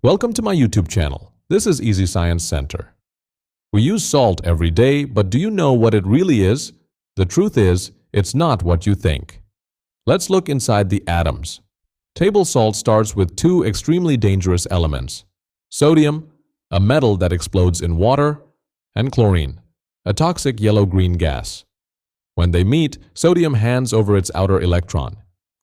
Welcome to my YouTube channel. This is Easy Science Center. We use salt every day, but do you know what it really is? The truth is, it's not what you think. Let's look inside the atoms. Table salt starts with two extremely dangerous elements: sodium, a metal that explodes in water, and chlorine, a toxic yellow-green gas. When they meet, sodium hands over its outer electron.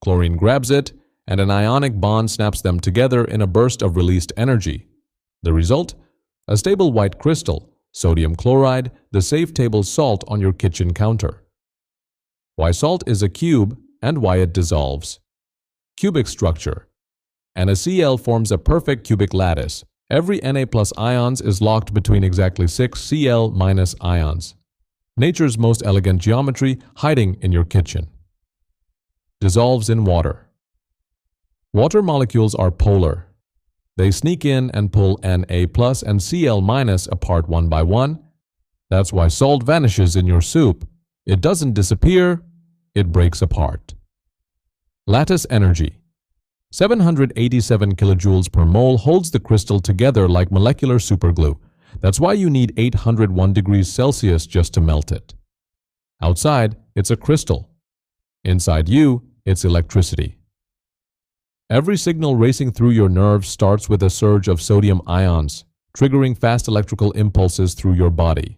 Chlorine grabs it, and an ionic bond snaps them together in a burst of released energy. The result? A stable white crystal, sodium chloride, the safe table salt on your kitchen counter. Why salt is a cube and why it dissolves. Cubic structure. NaCl forms a perfect cubic lattice. Every Na+ ions is locked between exactly 6 Cl- ions. Nature's most elegant geometry hiding in your kitchen. Dissolves in water. Water molecules are polar. They sneak in and pull Na+ and Cl- apart one by one. That's why salt vanishes in your soup. It doesn't disappear, it breaks apart. Lattice energy. 787 kilojoules per mole holds the crystal together like molecular superglue. That's why you need 801 degrees Celsius just to melt it. Outside, it's a crystal. Inside you, it's electricity. Every signal racing through your nerves starts with a surge of sodium ions, triggering fast electrical impulses through your body.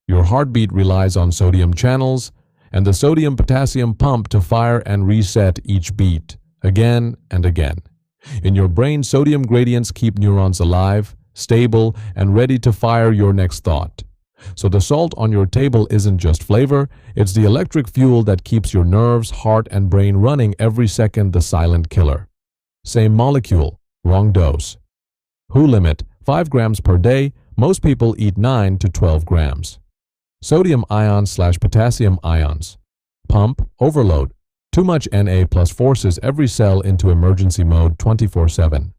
Your heartbeat relies on sodium channels, and the sodium-potassium pump to fire and reset each beat, again and again. In your brain, sodium gradients keep neurons alive, stable, and ready to fire your next thought. So the salt on your table isn't just flavor, it's the electric fuel that keeps your nerves, heart, and brain running every second, the silent killer. Same molecule, wrong dose. WHO limit, 5 grams per day, most people eat 9 to 12 grams. Sodium ions/potassium ions. Pump, overload. Too much Na+ forces every cell into emergency mode 24/7.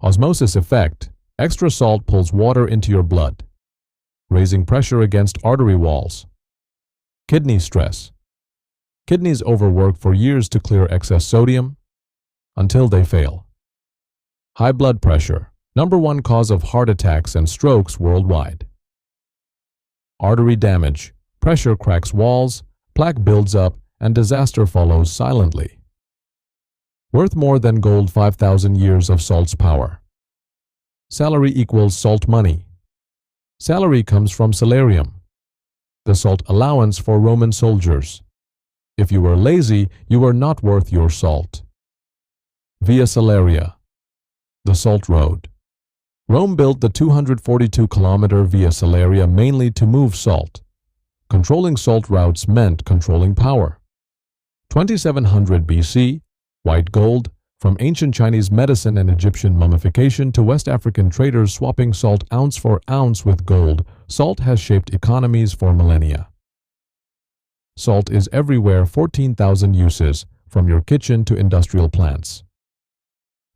Osmosis effect. Extra salt pulls water into your blood, raising pressure against artery walls. Kidney stress. Kidneys overwork for years to clear excess sodium until they fail. High blood pressure. #1 cause of heart attacks and strokes worldwide. Artery damage. Pressure cracks walls, plaque builds up, and disaster follows silently. Worth more than gold 5,000 years of salt's power. Salary equals salt money. Salary comes from salarium, the salt allowance for Roman soldiers. If you were lazy, you were not worth your salt. Via Salaria, the salt road. Rome built the 242-kilometer Via Salaria mainly to move salt. Controlling salt routes meant controlling power. 2700 BC, white gold, from ancient Chinese medicine and Egyptian mummification to West African traders swapping salt ounce for ounce with gold, salt has shaped economies for millennia. Salt is everywhere, 14,000 uses, from your kitchen to industrial plants.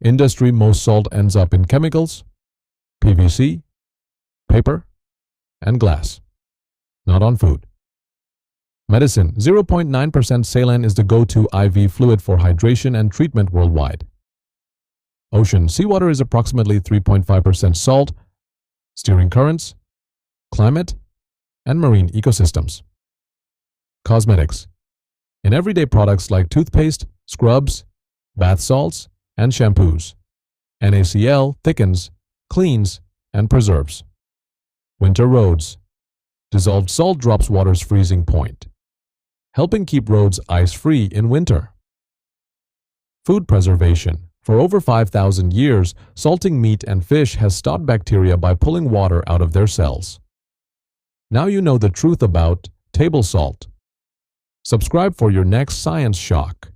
Industry, most salt ends up in chemicals, PVC, paper, and glass. Not on food. Medicine, 0.9% saline is the go-to IV fluid for hydration and treatment worldwide. Ocean, seawater is approximately 3.5% salt, steering currents, climate, and marine ecosystems. Cosmetics. In everyday products like toothpaste, scrubs, bath salts, and shampoos, NaCl thickens, cleans, and preserves. Winter roads. Dissolved salt drops water's freezing point, helping keep roads ice-free in winter. Food preservation. For over 5,000 years, salting meat and fish has stopped bacteria by pulling water out of their cells. Now you know the truth about table salt. Subscribe for your next science shock.